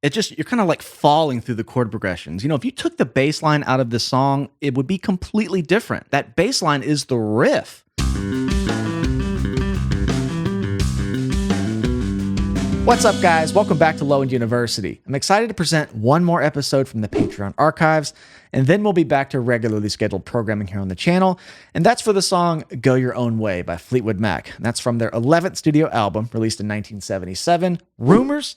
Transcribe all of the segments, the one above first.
It just, you're kind of like falling through the chord progressions. If you took the bass line out of this song, it would be completely different. That bass line is the riff. What's up, guys? Welcome back to Low End University. I'm excited to present one more episode from the Patreon archives, and then we'll be back to regularly scheduled programming here on the channel, and that's for the song Go Your Own Way by Fleetwood Mac. And that's from their 11th studio album, released in 1977, Rumours.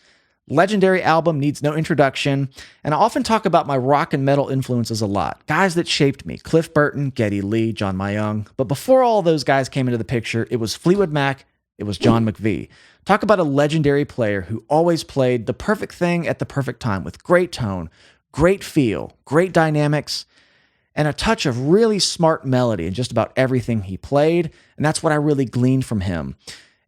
Legendary album, needs no introduction, and I often talk about my rock and metal influences a lot. Guys that shaped me: Cliff Burton, Geddy Lee, John Myung. But before all those guys came into the picture, it was Fleetwood Mac, it was John McVie. Talk about a legendary player who always played the perfect thing at the perfect time with great tone, great feel, great dynamics, and a touch of really smart melody in just about everything he played, and that's what I really gleaned from him.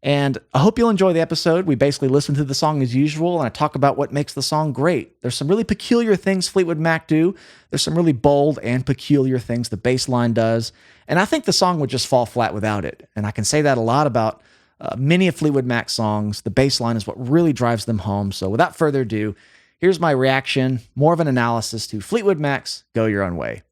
And I hope you'll enjoy the episode. We basically listen to the song as usual, and I talk about what makes the song great. There's some really peculiar things Fleetwood Mac do. There's some really bold and peculiar things the bass line does, and I think the song would just fall flat without it. And I can say that a lot about many of Fleetwood Mac songs. The bass line is what really drives them home. So without further ado, here's my reaction, more of an analysis to Fleetwood Mac's Go Your Own Way.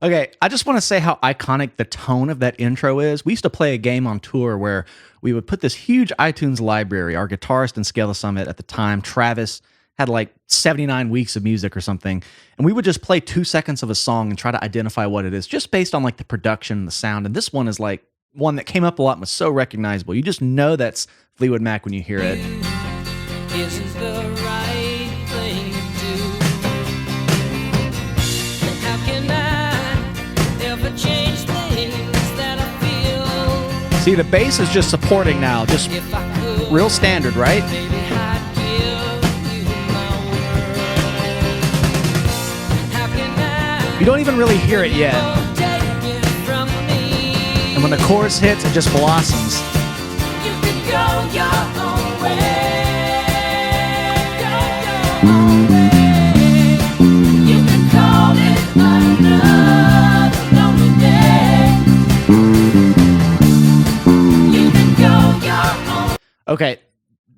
Okay, I just want to say how iconic the tone of that intro is. We used to play a game on tour where we would put this huge iTunes library. Our guitarist in Scale the Summit at the time, Travis, had like 79 weeks of music or something, and we would just play 2 seconds of a song and try to identify what it is, just based on like the production and the sound. And this one is like one that came up a lot and was so recognizable. You just know that's Fleetwood Mac when you hear it. Isn't the right thing to do? And how can I ever change things that I feel? See, the bass is just supporting now, just If I could, real standard, right? maybe I'd give you my word. How can I You don't even really hear it yet. take it from me? And when the chorus hits, it just blossoms. You could go your own way. Go your own way. You could call it another lonely day. You could go your own. Okay,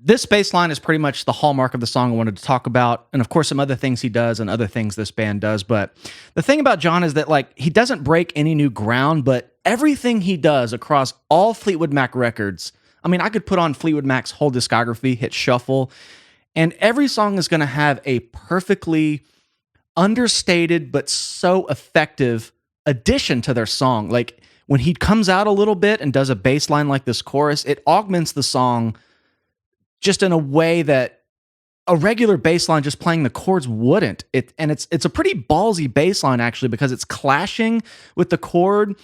this bass line is pretty much the hallmark of the song I wanted to talk about, and of course some other things he does and other things this band does. But the thing about John is that like he doesn't break any new ground, but everything he does across all Fleetwood Mac records, I mean, I could put on Fleetwood Mac's whole discography, hit shuffle, and every song is going to have a perfectly understated but so effective addition to their song. Like when he comes out a little bit and does a bass line like this chorus, it augments the song just in a way that a regular bass line just playing the chords wouldn't. It's a pretty ballsy bass line actually, because it's clashing with the chord.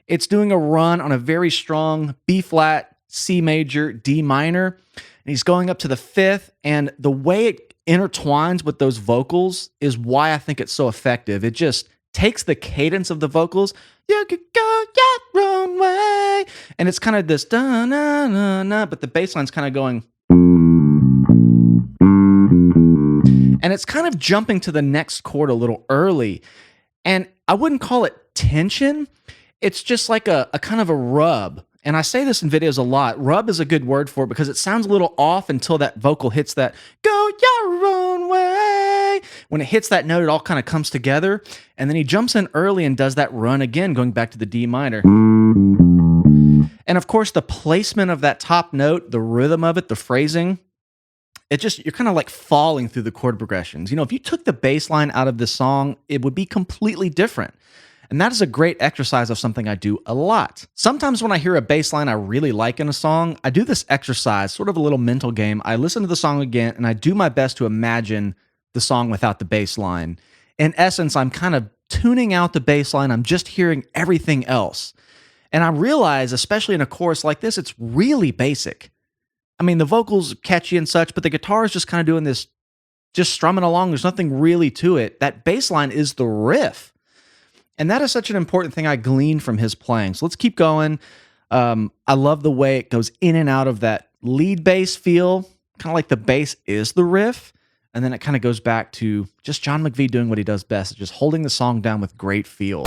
It's doing a run on a very strong B flat, C major, D minor, and he's going up to the fifth, and the way it intertwines with those vocals is why I think it's so effective. It just takes the cadence of the vocals, you could go your own way, and it's kind of this da na na na, but the bass line's kind of going, and it's kind of jumping to the next chord a little early. And I wouldn't call it tension. It's just like a kind of a rub. And I say this in videos a lot. Rub is a good word for it because it sounds a little off until that vocal hits that go your own way. When it hits that note, it all kind of comes together. And then he jumps in early and does that run again, going back to the D minor. And of course, the placement of that top note, the rhythm of it, the phrasing, it just, you're kind of like falling through the chord progressions. If you took the bass line out of this song, it would be completely different. And that is a great exercise of something I do a lot. Sometimes when I hear a bass line I really like in a song, I do this exercise, sort of a little mental game. I listen to the song again and I do my best to imagine the song without the bass line. In essence, I'm kind of tuning out the bass line. I'm just hearing everything else. And I realize, especially in a chorus like this, it's really basic. I mean, the vocals catchy and such, but the guitar is just kind of doing this, just strumming along. There's nothing really to it. That bass line is the riff. And that is such an important thing I gleaned from his playing. So let's keep going. I love the way it goes in and out of that lead bass feel, kind of like the bass is the riff. And then it kind of goes back to just John McVie doing what he does best, just holding the song down with great feel.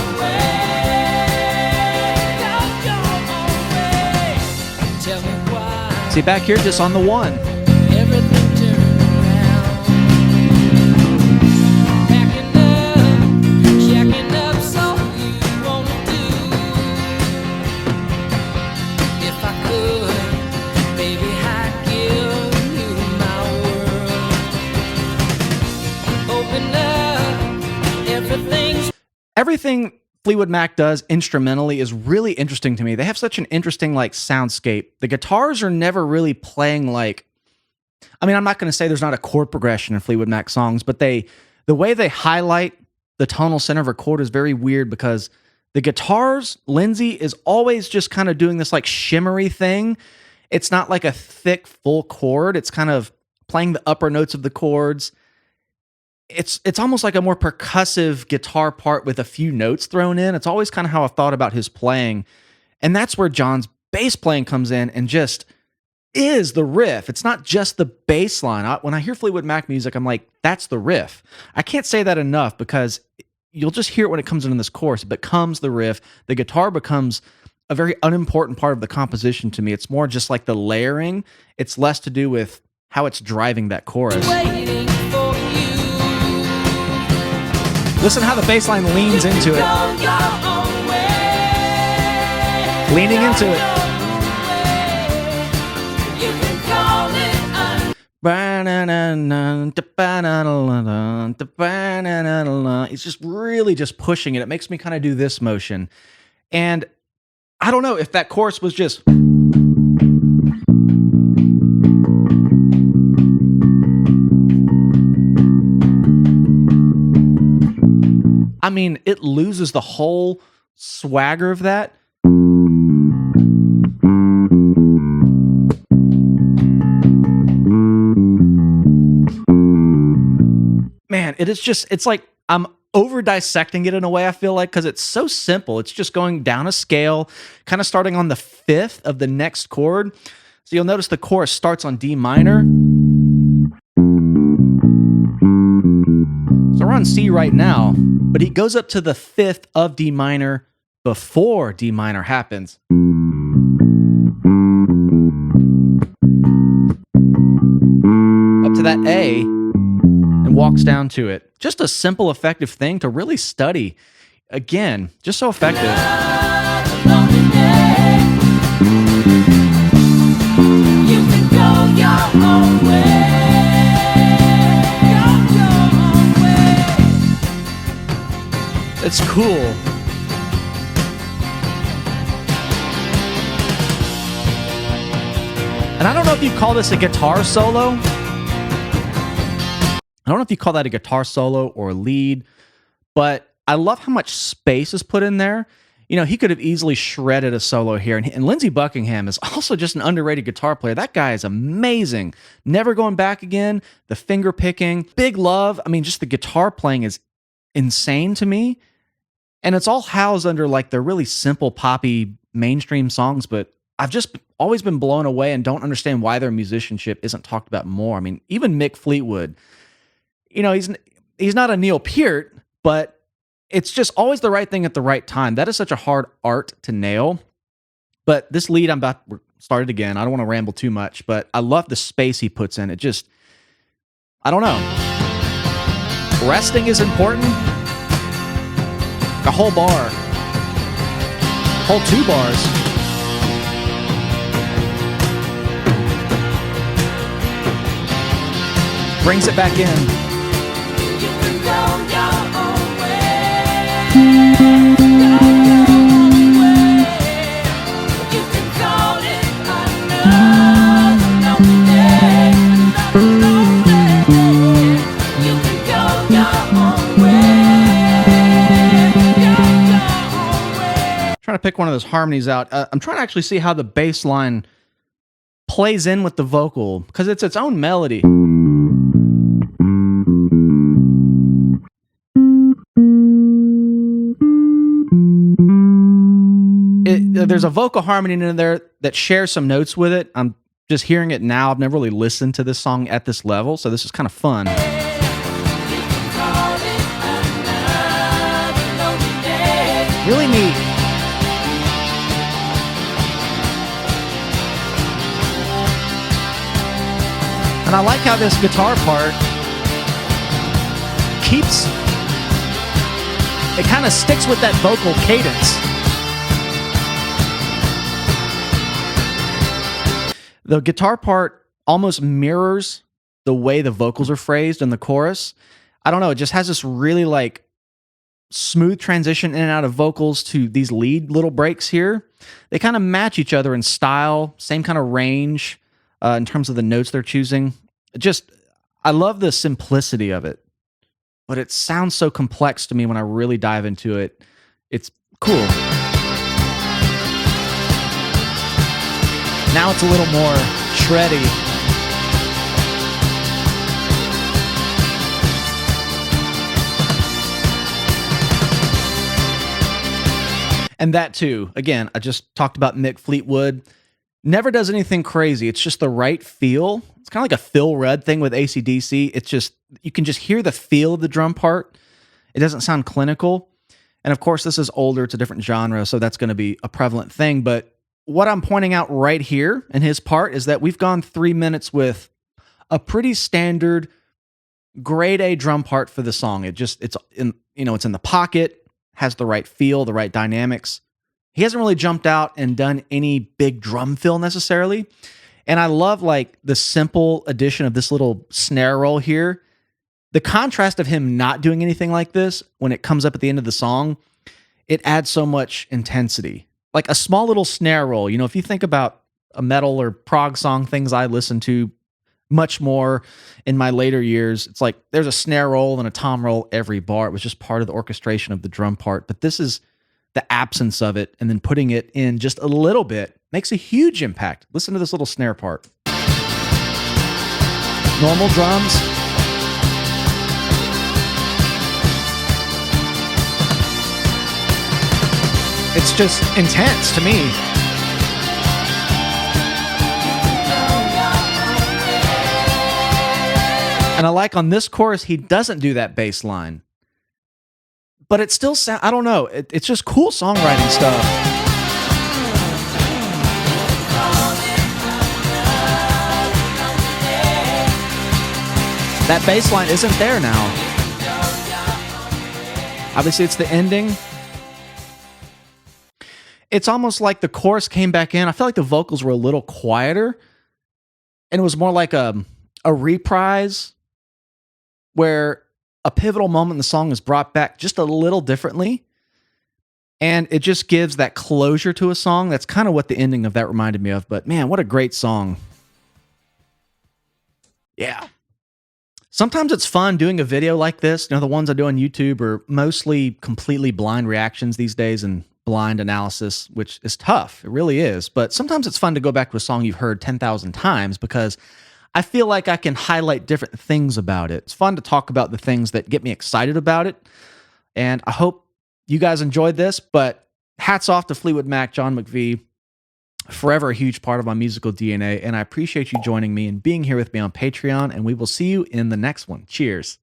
Tell me why See, back here, just on the one. everything turned around. Packing up, checking up, so you wanna do. If I could, baby, I'd give you my world. Open up, everything Fleetwood Mac does instrumentally is really interesting to me. They have such an interesting like soundscape. The guitars are never really playing like, I mean, I'm not going to say there's not a chord progression in Fleetwood Mac songs, but the way they highlight the tonal center of a chord is very weird because the guitars, Lindsey is always just kind of doing this like shimmery thing. It's not like a thick full chord. It's kind of playing the upper notes of the chords. It's almost like a more percussive guitar part with a few notes thrown in. It's always kind of how I thought about his playing. And that's where John's bass playing comes in and just is the riff. It's not just the bass line. When I hear Fleetwood Mac music, I'm like, that's the riff. I can't say that enough because you'll just hear it when it comes into this chorus. It becomes the riff. The guitar becomes a very unimportant part of the composition to me. It's more just like the layering. It's less to do with how it's driving that chorus. waiting for you. Listen how the bass line leans into it. Go your own way. Leaning into it. You can call it It's just really just pushing it. It makes me kind of do this motion. And I don't know if that chorus was just... I mean, it loses the whole swagger of that. Man, it is just, it's like I'm over dissecting it in a way, I feel like, because it's so simple. It's just going down a scale, kind of starting on the fifth of the next chord. So you'll notice the chorus starts on D minor. So we're on C right now, but he goes up to the fifth of D minor before D minor happens. Up to that A and walks down to it. Just a simple, effective thing to really study. Again, just so effective. You can go your own way. It's cool. And I don't know if you call this a guitar solo. I don't know if you call that a guitar solo or a lead, but I love how much space is put in there. You know, he could have easily shredded a solo here. And Lindsey Buckingham is also just an underrated guitar player. That guy is amazing. Never Going Back Again, the finger picking, Big Love. I mean, just the guitar playing is insane to me. And it's all housed under like the really simple poppy mainstream songs, but I've just always been blown away and don't understand why their musicianship isn't talked about more. I mean, even Mick Fleetwood, you know, he's not a Neil Peart, but it's just always the right thing at the right time. That is such a hard art to nail. But this lead, I'm about to start it again. I don't want to ramble too much, but I love the space he puts in. It just, I don't know. Resting is important. A whole bar. Whole 2 bars. Brings it back in. You can go your own way. Go your own way. You can call it another lonely day. Another lonely day. You can go your own way. Go your own way. Trying to pick one of those harmonies out. I'm trying to actually see how the bass line plays in with the vocal because it's its own melody. There's a vocal harmony in there that shares some notes with it. I'm just hearing it now. I've never really listened to this song at this level, so this is kind of fun. You can call it another lonely day. Really neat. And I like how this guitar part keeps, it kind of sticks with that vocal cadence. The guitar part almost mirrors the way the vocals are phrased in the chorus. I don't know, it just has this really like smooth transition in and out of vocals to these lead little breaks here. They kind of match each other in style, same kind of range in terms of the notes they're choosing. Just, I love the simplicity of it, but it sounds so complex to me when I really dive into it. It's cool. Now it's a little more shreddy. And that too, again, I just talked about Mick Fleetwood. Never does anything crazy. It's just the right feel. It's kind of like a Phil Rudd thing with AC/DC. It's just, you can just hear the feel of the drum part. It doesn't sound clinical. And of course, this is older. It's a different genre, so that's going to be a prevalent thing. But what I'm pointing out right here in his part is that we've gone 3 minutes with a pretty standard grade A drum part for the song. It's in the pocket, has the right feel, the right dynamics. He hasn't really jumped out and done any big drum fill necessarily. And I love like the simple addition of this little snare roll here. The contrast of him not doing anything like this when it comes up at the end of the song, it adds so much intensity. Like a small little snare roll. You know, if you think about a metal or prog song, things I listen to much more in my later years, it's like there's a snare roll and a tom roll every bar. It was just part of the orchestration of the drum part. But this is the absence of it, and then putting it in just a little bit makes a huge impact. Listen to this little snare part. Normal drums. It's just intense to me. And I like on this chorus, he doesn't do that bass line. But it still sounds, I don't know, it's just cool songwriting stuff. That bass line isn't there now. Obviously, it's the ending. It's almost like the chorus came back in. I feel like the vocals were a little quieter. And it was more like a reprise where a pivotal moment in the song is brought back just a little differently. And it just gives that closure to a song. That's kind of what the ending of that reminded me of. But man, what a great song. Yeah. Sometimes it's fun doing a video like this. You know, the ones I do on YouTube are mostly completely blind reactions these days and blind analysis, which is tough. It really is. But sometimes it's fun to go back to a song you've heard 10,000 times because I feel like I can highlight different things about it. It's fun to talk about the things that get me excited about it. And I hope you guys enjoyed this, but hats off to Fleetwood Mac, John McVie, forever a huge part of my musical DNA. And I appreciate you joining me and being here with me on Patreon. And we will see you in the next one. Cheers.